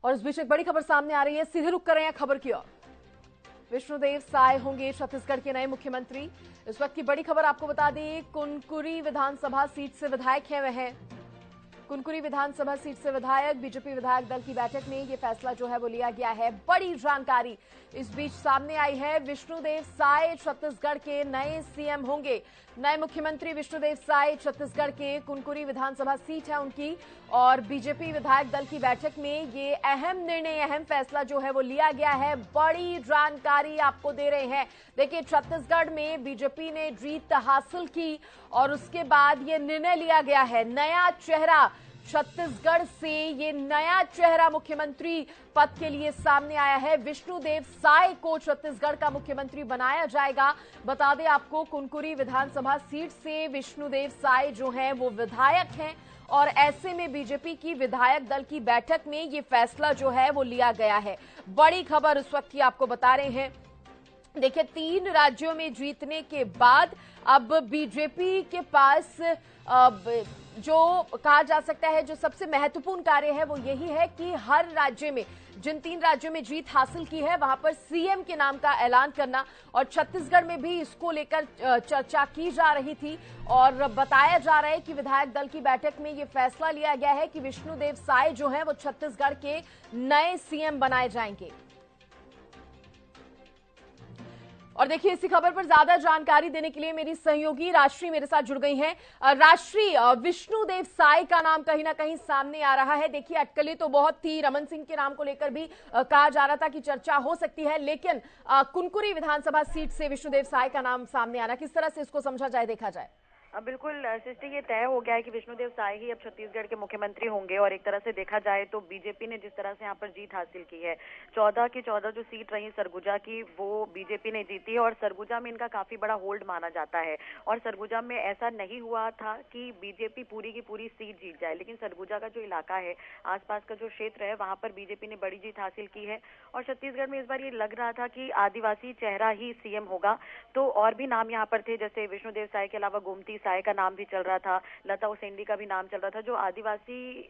और इस बीच एक बड़ी खबर सामने आ रही है, सीधे रुक कर रहे हैं खबर की ओर। विष्णुदेव साय होंगे छत्तीसगढ़ के नए मुख्यमंत्री। इस वक्त की बड़ी खबर आपको बता दें, कुनकुरी विधानसभा सीट से विधायक हैं वह। कुनकुरी विधानसभा सीट से विधायक, बीजेपी विधायक दल की बैठक में यह फैसला जो है वो लिया गया है। बड़ी जानकारी इस बीच सामने आई है। विष्णुदेव साय छत्तीसगढ़ के नए सीएम होंगे। नए मुख्यमंत्री विष्णुदेव साय छत्तीसगढ़ के कुनकुरी विधानसभा सीट है उनकी, और बीजेपी विधायक दल की बैठक में ये अहम निर्णय, अहम फैसला जो है वो लिया गया है। बड़ी जानकारी आपको दे रहे हैं। देखिए, छत्तीसगढ़ में बीजेपी ने जीत हासिल की और उसके बाद ये निर्णय लिया गया है। नया चेहरा छत्तीसगढ़ से, ये नया चेहरा मुख्यमंत्री पद के लिए सामने आया है। विष्णुदेव साय को छत्तीसगढ़ का मुख्यमंत्री बनाया जाएगा। बता दें आपको, कुनकुरी विधानसभा सीट से विष्णुदेव साय जो हैं वो विधायक हैं, और ऐसे में बीजेपी की विधायक दल की बैठक में ये फैसला जो है वो लिया गया है। बड़ी खबर उस वक्त की आपको बता रहे हैं। देखिए, 3 राज्यों में जीतने के बाद अब बीजेपी के पास जो कहा जा सकता है, जो सबसे महत्वपूर्ण कार्य है वो यही है कि हर राज्य में, जिन 3 राज्यों में जीत हासिल की है वहां पर सीएम के नाम का ऐलान करना। और छत्तीसगढ़ में भी इसको लेकर चर्चा की जा रही थी और बताया जा रहा है कि विधायक दल की बैठक में यह फैसला लिया गया है कि विष्णुदेव साय जो है वो छत्तीसगढ़ के नए सीएम बनाए जाएंगे। और देखिए, इसी खबर पर ज्यादा जानकारी देने के लिए मेरी सहयोगी राष्ट्री मेरे साथ जुड़ गई हैं। राष्ट्री, विष्णुदेव साय का नाम कहीं ना कहीं सामने आ रहा है। देखिए, अटकलें तो बहुत थी, रमन सिंह के नाम को लेकर भी कहा जा रहा था कि चर्चा हो सकती है, लेकिन कुनकुरी विधानसभा सीट से विष्णुदेव साय का नाम सामने आना, किस तरह से इसको समझा जाए, देखा जाए? बिल्कुल सृष्टि, ये तय हो गया है कि विष्णुदेव साय ही अब छत्तीसगढ़ के मुख्यमंत्री होंगे। और एक तरह से देखा जाए तो बीजेपी ने जिस तरह से यहाँ पर जीत हासिल की है, 14 की 14 जो सीट रही सरगुजा की, वो बीजेपी ने जीती है। और सरगुजा में इनका काफी बड़ा होल्ड माना जाता है। और सरगुजा में ऐसा नहीं हुआ था कि बीजेपी पूरी की पूरी सीट जीत जाए, लेकिन सरगुजा का जो इलाका है, आसपास का जो क्षेत्र है, वहां पर बीजेपी ने बड़ी जीत हासिल की है। और छत्तीसगढ़ में इस बार ये लग रहा था कि आदिवासी चेहरा ही सीएम होगा। तो और भी नाम यहाँ पर थे, जैसे विष्णुदेव साय के अलावा गोमती साय का नाम भी चल रहा था, लता उसेंडी का भी नाम चल रहा था, जो आदिवासी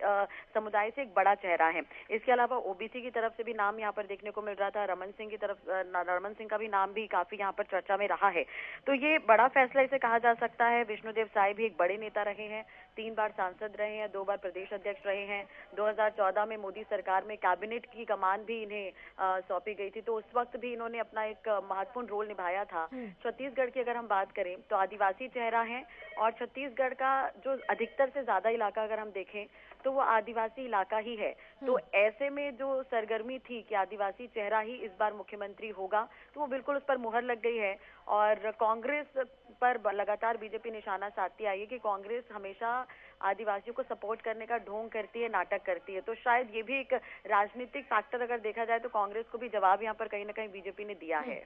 समुदाय से एक बड़ा चेहरा है। इसके अलावा ओबीसी की तरफ से भी नाम यहाँ पर देखने को मिल रहा था। रमन सिंह की तरफ, रमन सिंह का भी नाम भी काफी यहाँ पर चर्चा में रहा है। तो ये बड़ा फैसला इसे कहा जा सकता है। विष्णुदेव साय भी एक बड़े नेता रहे हैं, 3 बार सांसद रहे हैं, 2 बार प्रदेश अध्यक्ष रहे हैं। 2014 में मोदी सरकार में कैबिनेट की कमान भी इन्हें सौंपी गई थी, तो उस वक्त भी इन्होंने अपना एक महत्वपूर्ण रोल निभाया था। छत्तीसगढ़ की अगर हम बात करें तो आदिवासी चेहरा है, और छत्तीसगढ़ का जो अधिकतर से ज्यादा इलाका अगर हम देखें तो वो आदिवासी इलाका ही है। तो ऐसे में जो सरगर्मी थी कि आदिवासी चेहरा ही इस बार मुख्यमंत्री होगा, तो वो बिल्कुल उस पर मुहर लग गई है। और कांग्रेस पर लगातार बीजेपी निशाना साधती आई है कि कांग्रेस हमेशा आदिवासियों को सपोर्ट करने का ढोंग करती है, नाटक करती है। तो शायद ये भी एक राजनीतिक फैक्टर अगर देखा जाए तो कांग्रेस को भी जवाब यहाँ पर कहीं ना कहीं बीजेपी ने दिया है।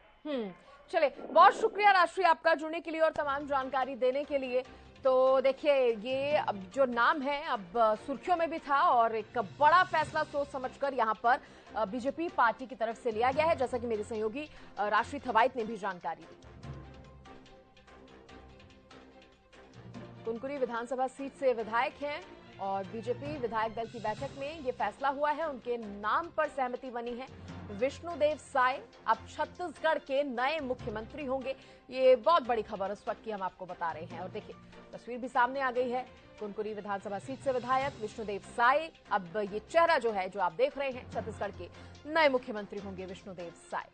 चले, बहुत शुक्रिया राष्ट्रीय आपका जुड़ने के लिए और तमाम जानकारी देने के लिए। तो देखिए, ये अब जो नाम है अब सुर्खियों में भी था, और एक बड़ा फैसला सोच समझकर यहाँ पर बीजेपी पार्टी की तरफ से लिया गया है, जैसा कि मेरे सहयोगी राष्ट्रीय थवाइत ने भी जानकारी दी। कुनकुरी विधानसभा सीट से विधायक हैं और बीजेपी विधायक दल की बैठक में ये फैसला हुआ है, उनके नाम पर सहमति बनी है। विष्णुदेव साय अब छत्तीसगढ़ के नए मुख्यमंत्री होंगे। ये बहुत बड़ी खबर उस वक्त की हम आपको बता रहे हैं। और देखिए, तस्वीर भी सामने आ गई है। कुनकुरी विधानसभा सीट से विधायक विष्णुदेव साय, अब ये चेहरा जो है, जो आप देख रहे हैं, छत्तीसगढ़ के नए मुख्यमंत्री होंगे विष्णुदेव साय।